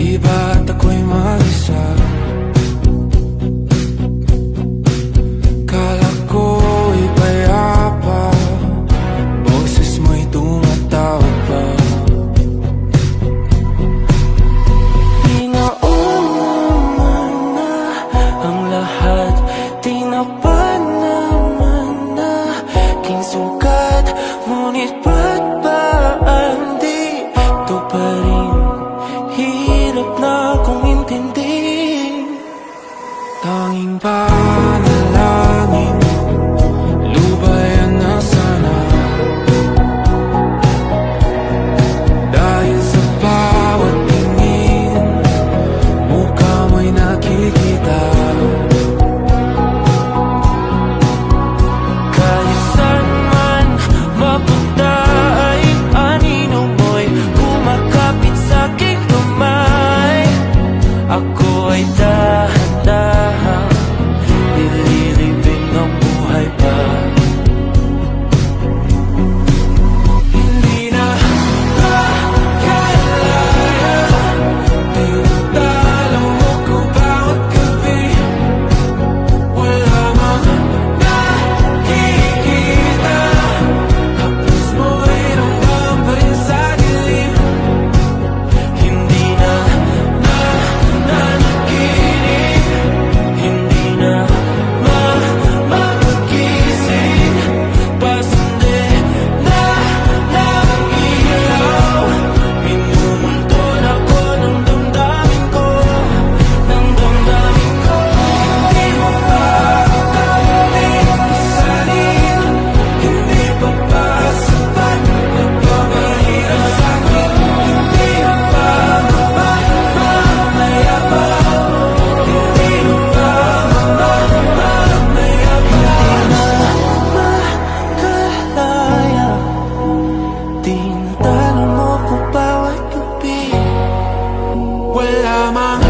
Di ba't ako'y mag-isa? Kala ko'y payapa, boses mo'y tumatawag pa. Di naman na ang lahat, di na pa naman na king sugat. Ngunit ba't ba hindi ito pa rin? Hirap na akong intindihin. Tanging panalangin, lubayan na sana. Dahil sa bawat tingin, mukha mo'y nakikita. Kahit saan man mapunta ay anino mo'y kumakapit sa'king kamay. Ako ay dahan-dahan nililibing ang buhay pa. Hindi na makalaya, tinatalo mo ko bawat gabi. Wala mang nakikita, hapos mo ay ramdam pa rin sa dilim. Hindi na nanaginip, hindi na mapagising. Pasende na ng ilaw, minumuntun ako ng damdamin ko, ng damdamin ko. Hindi mo pa kalisanin, hindi pa ba sapat nagpapahirap sa'kin? Hindi mo pa mamayabang, hindi mo pa mamayabang. Makalaya, tinatalo mo ko bawat gabi. Wala mang